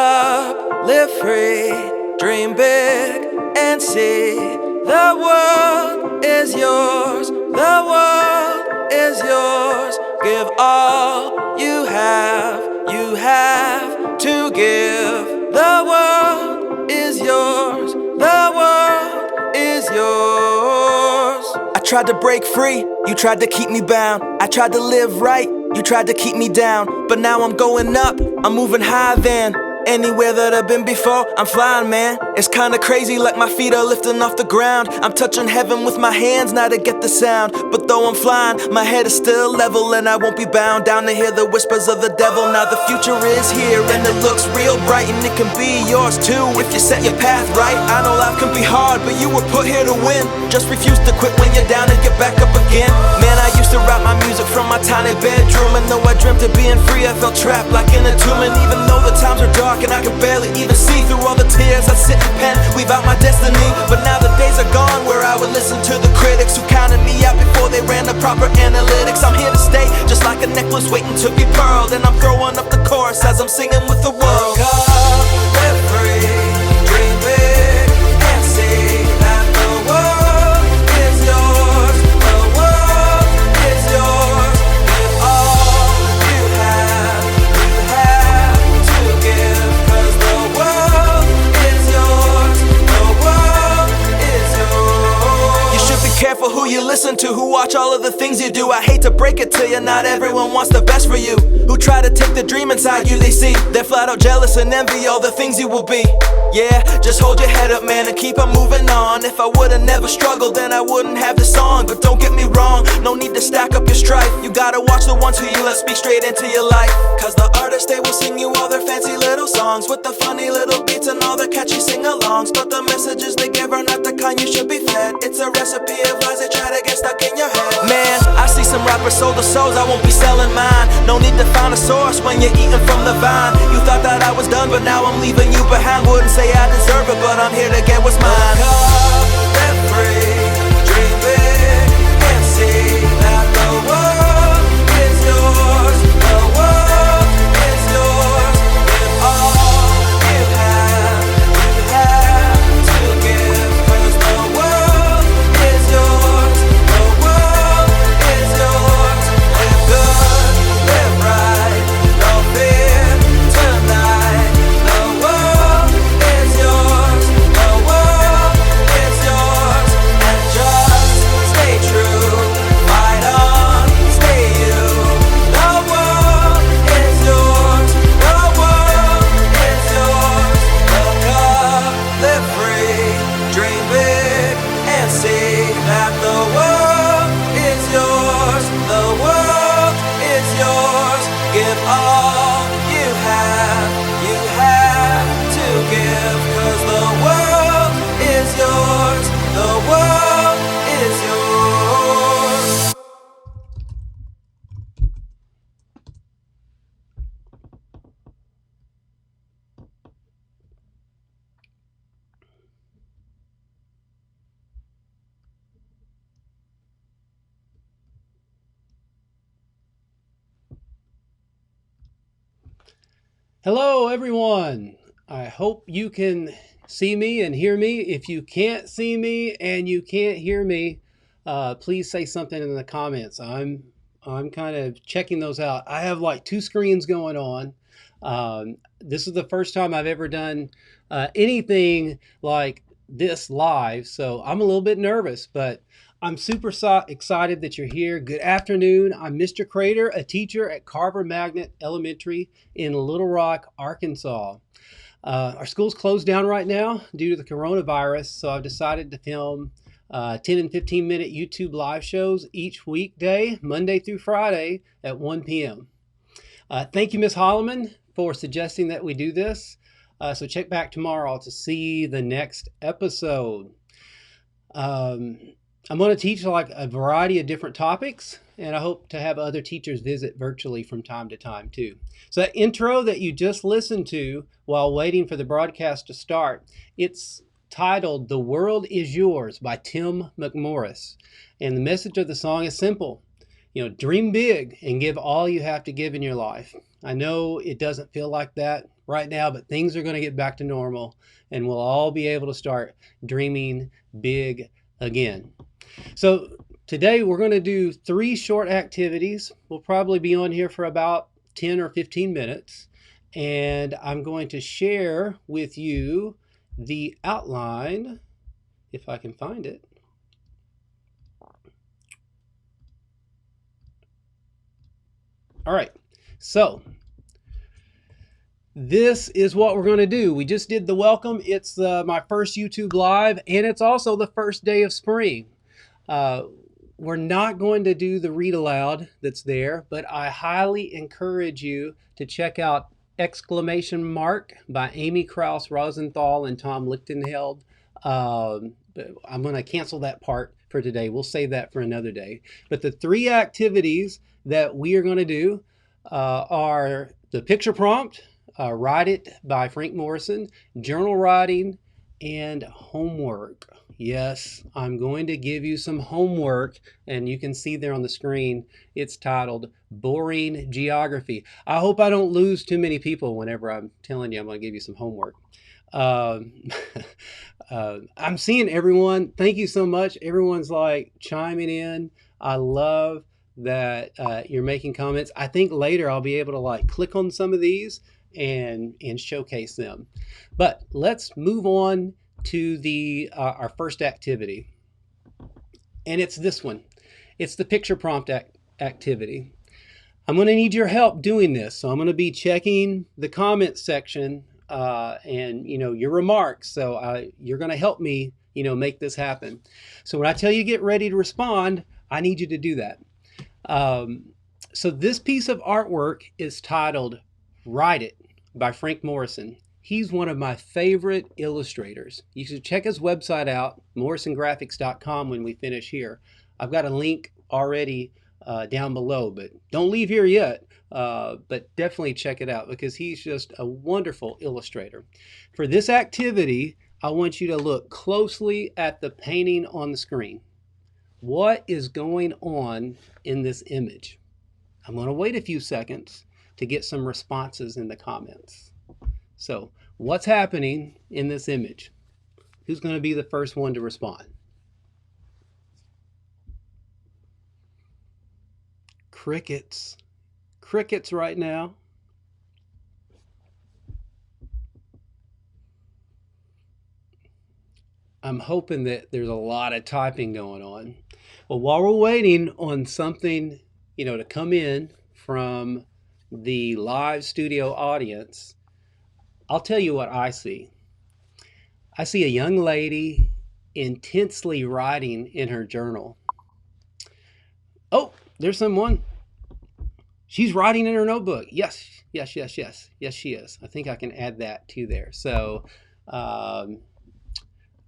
up, live free, dream big, and see the world is yours. The world is yours. Give all you have to give. The world is yours. The world is yours. I tried to break free, you tried to keep me bound. I tried to live right, you tried to keep me down. But now I'm going up, I'm moving higher than anywhere that I've been before. I'm flying, man. It's kinda crazy, like my feet are lifting off the ground. I'm touching heaven with my hands, now to get the sound. But though I'm flying, my head is still level, and I won't be bound down to hear the whispers of the devil. Now the future is here, and it looks real bright, and it can be yours too if you set your path right. I know life can be hard, but you were put here to win. Just refuse to quit when you're down and get back up again. Man, I used to write my music from my tiny bedroom, and though I dreamt of being free, I felt trapped like in a tomb. And even though the times are dark and I can barely even see through all the tears, I sit and pen, weave out my destiny. But now the days are gone where I would listen to the critics who counted me out before they ran the proper analytics. I'm here to stay, just like a necklace waiting to be pearled, and I'm throwing up the chorus as I'm singing with the world. Wake up, live free, dream big, and see that the world is yours. The world is yours. Give all you have to give. 'Cause the world is yours. The world is yours. You should be careful who you listen to, who watch all of the things you do. I hate to break it to you, not everyone wants the best for you. Who try to take the dream inside you, they see they're flat out jealous and envy all the things you will be. Yeah, just hold your head up, man, and keep on moving on. If I would've never struggled, then I wouldn't have this song. But don't get me wrong, no need to stack up your strife. You gotta watch the ones who you let speak straight into your life. 'Cause the artists, they will sing you all their fancy little songs with the funny little beats and all their catchy sing-alongs. But the messages they give are not the kind you should be fed. It's a recipe of lies they try to get stuck in your head. Man, I see some rappers sold their souls, I won't be selling mine. No need to find a source when you're eating from the vine. You thought that I was done, but now I'm leaving you behind. Wouldn't say I deserve it, but I'm here to get what's mine. Wake up, live free, dream big, and see that the world is yours. The world is yours. Give all you have to give. 'Cause the world is yours. The world is yours. Live good, live right, no fear tonight. The world is yours. The world is yours. And just stay true, fight on, stay you. The world is yours. The world is yours. Look up, live free, dream big, and see that the world is yours. The world is yours. Give all you have to give. 'Cause the world is yours. The world is yours. Hello, everyone. I hope you can see me and hear me. If you can't see me and you can't hear me, please say something in the comments. I'm kind of checking those out. I have like two screens going on. This is the first time I've ever done anything like this live, so I'm a little bit nervous, but I'm super excited that you're here. Good afternoon. I'm Mr. Crader, a teacher at Carver Magnet Elementary in Little Rock, Arkansas. Our school's closed down right now due to the coronavirus, so I've decided to film 10 and 15 minute YouTube live shows each weekday, Monday through Friday at 1 p.m. Thank you, Ms. Holloman, for suggesting that we do this. So check back tomorrow to see the next episode. I'm going to teach like a variety of different topics, and I hope to have other teachers visit virtually from time to time too. So that intro that you just listened to while waiting for the broadcast to start, it's titled "The World Is Yours" by Tim McMorris. And the message of the song is simple. Dream big and give all you have to give in your life. I know it doesn't feel like that right now, but things are going to get back to normal and we'll all be able to start dreaming big again. So today we're going to do 3 short activities. We'll probably be on here for about 10 or 15 minutes. And I'm going to share with you the outline, if I can find it. All right, so this is what we're going to do. We just did the welcome. It's my first YouTube Live, and it's also the first day of spring. We're not going to do the read aloud that's there, but I highly encourage you to check out Exclamation Mark by Amy Krause Rosenthal and Tom Lichtenheld. But I'm going to cancel that part for today. We'll save that for another day. But the 3 activities that we are going to do are the picture prompt, Write It by Frank Morrison, journal writing, and homework. Yes, I'm going to give you some homework, and you can see there on the screen, it's titled Boring Geography. I hope I don't lose too many people whenever I'm telling you I'm going to give you some homework. I'm seeing everyone. Thank you so much. Everyone's like chiming in. I love that you're making comments. I think later I'll be able to like click on some of these and showcase them. But let's move on to the our first activity, and it's this one. It's the picture prompt activity. I'm going to need your help doing this, so I'm going to be checking the comments section and your remarks. So you're going to help me make this happen. So when I tell you get ready to respond, I need you to do that. So this piece of artwork is titled Write It by Frank Morrison. He's one of my favorite illustrators. You should check his website out, morrisongraphics.com, when we finish here. I've got a link already down below, but don't leave here yet. But definitely check it out because he's just a wonderful illustrator. For this activity, I want you to look closely at the painting on the screen. What is going on in this image? I'm going to wait a few seconds to get some responses in the comments. So, what's happening in this image? Who's going to be the first one to respond? Crickets. Crickets right now. I'm hoping that there's a lot of typing going on. Well, while we're waiting on something, to come in from the live studio audience, I'll tell you what I see. I see a young lady intensely writing in her journal. Oh, there's someone. She's writing in her notebook. Yes, yes, yes, yes. Yes, she is. I think I can add that to there. So,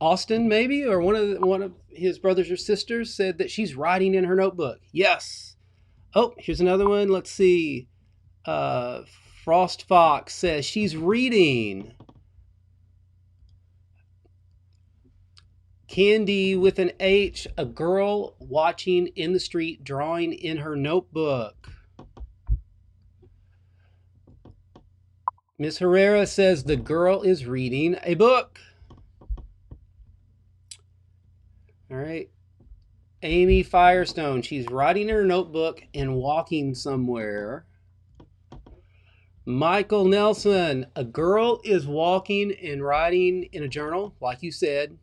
Austin, maybe, or one of his brothers or sisters said that she's writing in her notebook. Yes. Oh, here's another one. Let's see. Frost Fox says she's reading. Candy with an H, a girl watching in the street, drawing in her notebook. Miss Herrera says the girl is reading a book. All right. Amy Firestone, she's writing in her notebook and walking somewhere. Michael Nelson, a girl is walking and writing in a journal, like you said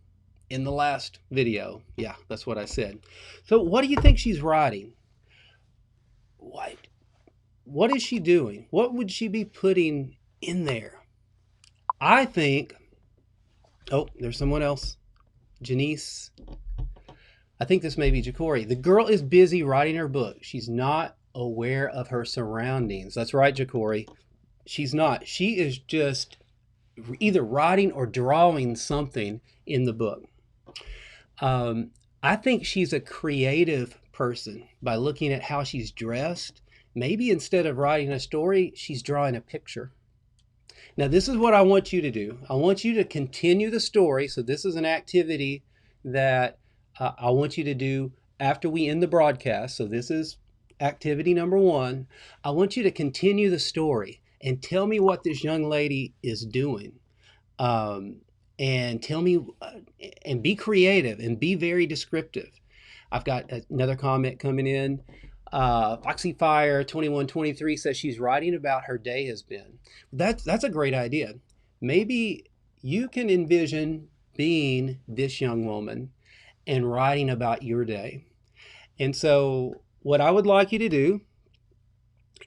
in the last video. Yeah, that's what I said. So what do you think she's writing? What is she doing? What would she be putting in there? I think, oh, there's someone else. Janice. I think this may be Ja'Cory. The girl is busy writing her book. She's not aware of her surroundings. That's right, Ja'Cory. She's not. She is just either writing or drawing something in the book. I think she's a creative person by looking at how she's dressed. Maybe instead of writing a story, she's drawing a picture. Now, this is what I want you to do. I want you to continue the story. So this is an activity that I want you to do after we end the broadcast. So this is activity number 1. I want you to continue the story and tell me what this young lady is doing. Um, and tell me, and be creative and be very descriptive. I've got another comment coming in. Foxy Fire 2123 says she's writing about her day has been. That's a great idea. Maybe you can envision being this young woman and writing about your day. And so, what I would like you to do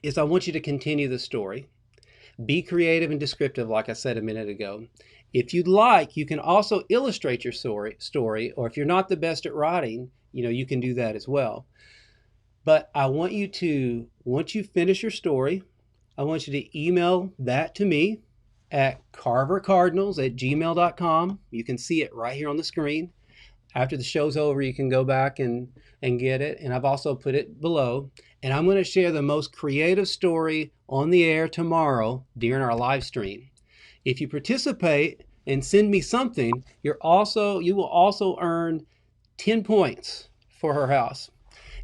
is I want you to continue the story. Be creative and descriptive, like I said a minute ago. If you'd like, you can also illustrate your story, or if you're not the best at writing, you can do that as well. But I want you to, once you finish your story, I want you to email that to me at carvercardinals@gmail.com. You can see it right here on the screen. After the show's over, you can go back and get it. And I've also put it below. And I'm going to share the most creative story on the air tomorrow during our live stream. If you participate and send me something, you will also earn 10 points for her house.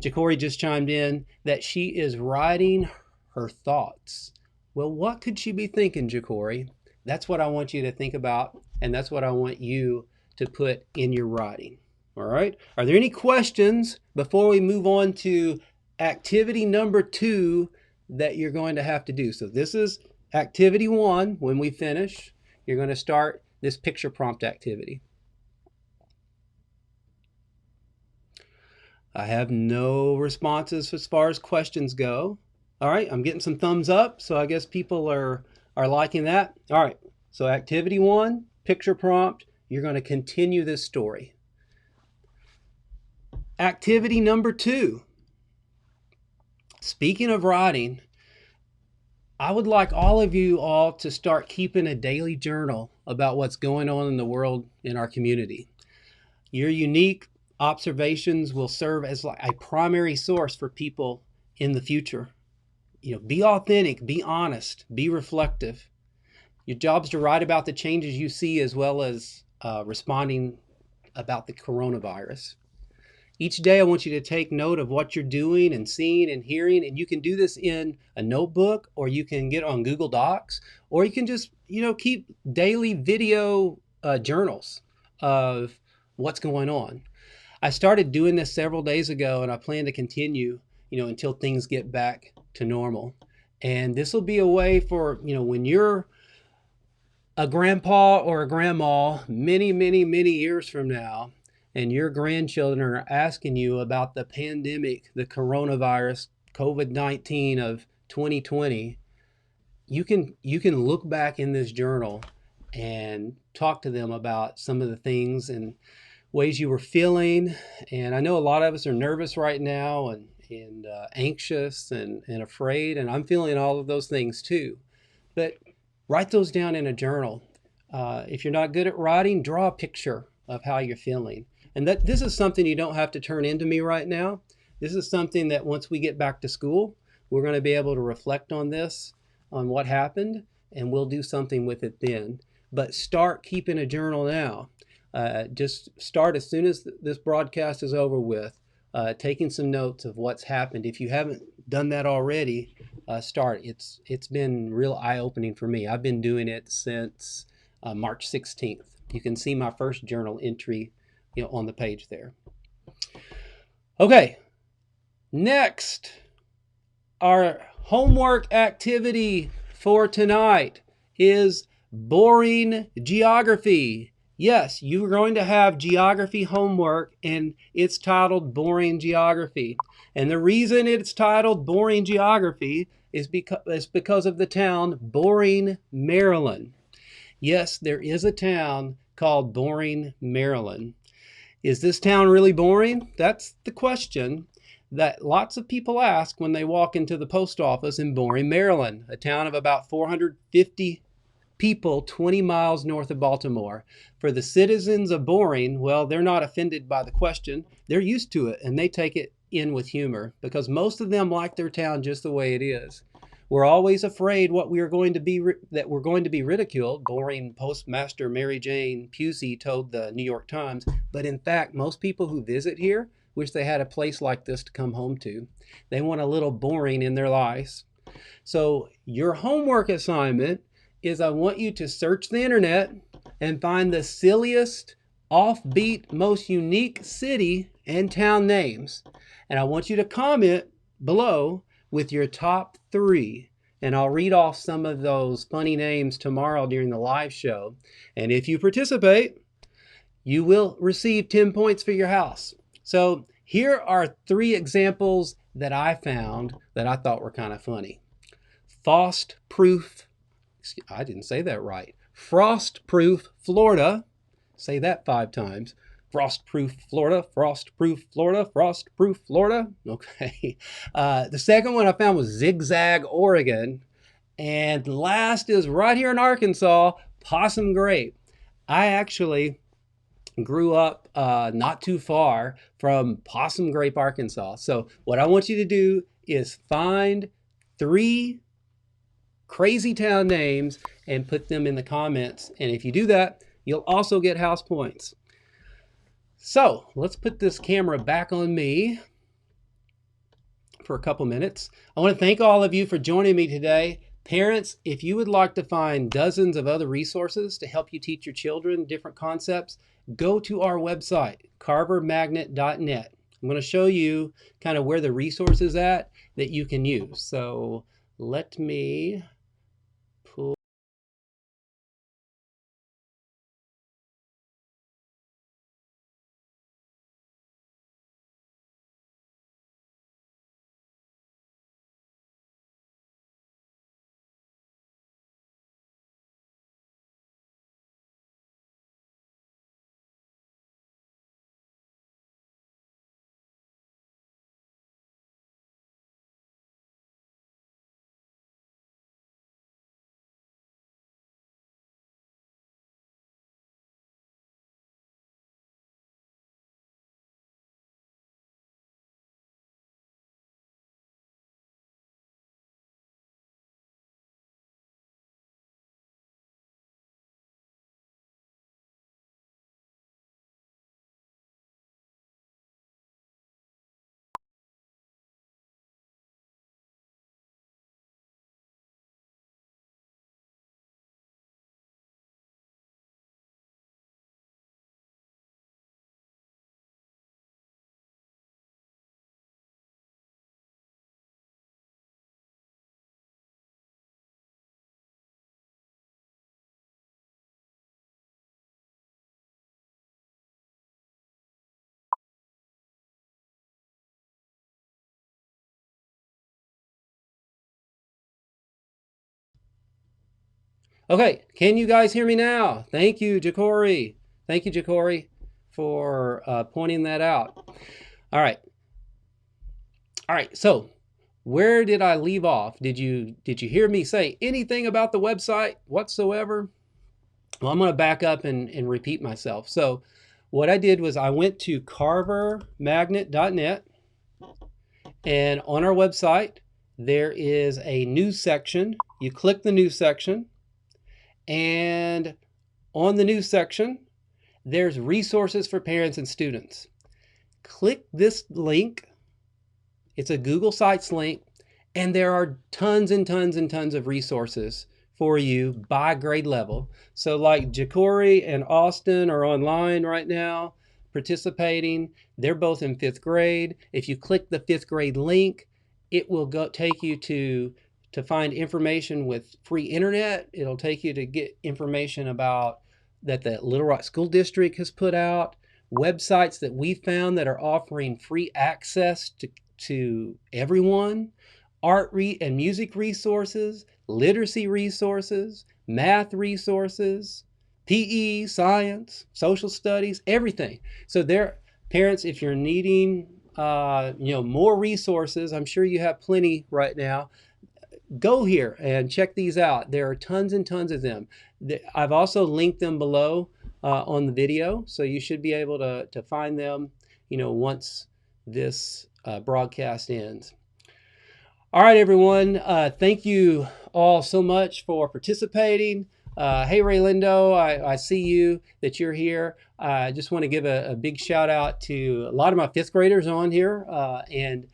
Ja'Cory just chimed in that she is writing her thoughts. Well, what could she be thinking, Ja'Cory? That's what I want you to think about, and that's what I want you to put in your writing. All right? Are there any questions before we move on to activity number 2 that you're going to have to do? So this is activity 1. When we finish, you're going to start this picture prompt activity. I have no responses as far as questions go. All right, I'm getting some thumbs up, so I guess people are liking that. All right, so activity 1, picture prompt. You're going to continue this story. Activity number 2. Speaking of writing, I would like all of you all to start keeping a daily journal about what's going on in the world, in our community. Your unique observations will serve as like a primary source for people in the future. Be authentic, be honest, be reflective. Your job is to write about the changes you see as well as responding about the coronavirus. Each day I want you to take note of what you're doing and seeing and hearing, and you can do this in a notebook, or you can get on Google Docs, or you can just keep daily video journals of what's going on. I started doing this several days ago, and I plan to continue until things get back to normal. And this will be a way for when you're a grandpa or a grandma many, many, many years from now, and your grandchildren are asking you about the pandemic, the coronavirus, COVID-19 of 2020, you can look back in this journal and talk to them about some of the things and ways you were feeling. And I know a lot of us are nervous right now and anxious and afraid, and I'm feeling all of those things too. But write those down in a journal. If you're not good at writing, draw a picture of how you're feeling. And this is something you don't have to turn into me right now. This is something that once we get back to school, we're going to be able to reflect on this, on what happened, and we'll do something with it then. But start keeping a journal now. Just start as soon as this broadcast is over with, taking some notes of what's happened. If you haven't done that already, start. It's been real eye-opening for me. I've been doing it since March 16th. You can see my first journal entry on the page there. Okay, next, our homework activity for tonight is boring geography. Yes, you're going to have geography homework, and it's titled Boring Geography. And the reason it's titled Boring Geography is because of the town Boring, Maryland. Yes, there is a town called Boring, Maryland. Is this town really boring? That's the question that lots of people ask when they walk into the post office in Boring, Maryland, a town of about 450 people 20 miles north of Baltimore. For the citizens of Boring, well, they're not offended by the question. They're used to it, and they take it in with humor because most of them like their town just the way it is. We're always afraid that we're going to be ridiculed, Boring Postmaster Mary Jane Pusey told the New York Times. But in fact, most people who visit here wish they had a place like this to come home to. They want a little boring in their lives. So your homework assignment is I want you to search the internet and find the silliest, offbeat, most unique city and town names. And I want you to comment below with your top 3. And I'll read off some of those funny names tomorrow during the live show. And if you participate, you will receive 10 points for your house. So here are 3 examples that I found that I thought were kind of funny. I didn't say that right. Frostproof, Florida. Say that 5 times. Frostproof, Florida, frostproof, Florida, frostproof, Florida. Okay. The second one I found was Zigzag, Oregon. And last is right here in Arkansas, Possum Grape. I actually grew up not too far from Possum Grape, Arkansas. So what I want you to do is find 3 crazy town names and put them in the comments. And if you do that, you'll also get house points. So let's put this camera back on me for a couple minutes. I want to thank all of you for joining me today. Parents, if you would like to find dozens of other resources to help you teach your children different concepts, go to our website, carvermagnet.net. I'm going to show you kind of where the resources at that you can use. So let me pull. Okay, can you guys hear me now? Thank you, Jacory. Thank you, Jacory, for pointing that out. All right. All right, so where did I leave off? Did you hear me say anything about the website whatsoever? Well, I'm going to back up and repeat myself. So what I did was I went to carvermagnet.net, and on our website, there is a news section. You click the news section, and on the news section, there's resources for parents and students. Click this link. It's a Google Sites link, and there are tons and tons and tons of resources for you by grade level. So like Jacory and Austin are online right now participating. They're both in 5th grade. If you click the 5th grade link, it will take you to find information with free internet. It'll take you to get information about that the Little Rock School District has put out, websites that we found that are offering free access to everyone, art and music resources, literacy resources, math resources, PE, science, social studies, everything. So there, parents, if you're needing more resources, I'm sure you have plenty right now. Go here and check these out. There are tons and tons of them. I've also linked them below on the video, so you should be able to find them, once this broadcast ends. All right, everyone. Thank you all so much for participating. Hey, Raylindo, I see you that you're here. I just want to give a big shout out to a lot of my 5th graders on here, and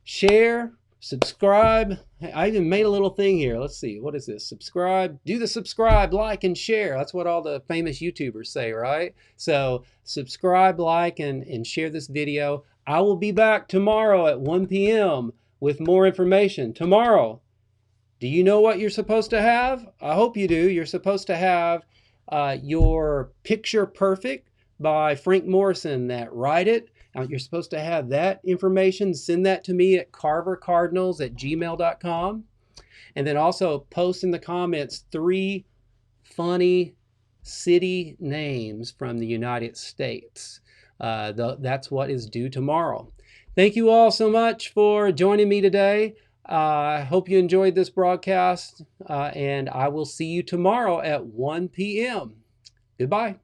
share, Subscribe. I even made a little thing here. Let's see. What is this? Subscribe. Do the subscribe, like, and share. That's what all the famous YouTubers say, right? So subscribe, like, and share this video. I will be back tomorrow at 1 p.m. with more information. Tomorrow, do you know what you're supposed to have? I hope you do. You're supposed to have your Picture Perfect by Frank Morrison, that Write It. You're supposed to have that information. Send that to me at carvercardinals@gmail.com. And then also post in the comments 3 funny city names from the United States. That's what is due tomorrow. Thank you all so much for joining me today. I hope you enjoyed this broadcast, and I will see you tomorrow at 1 p.m. Goodbye.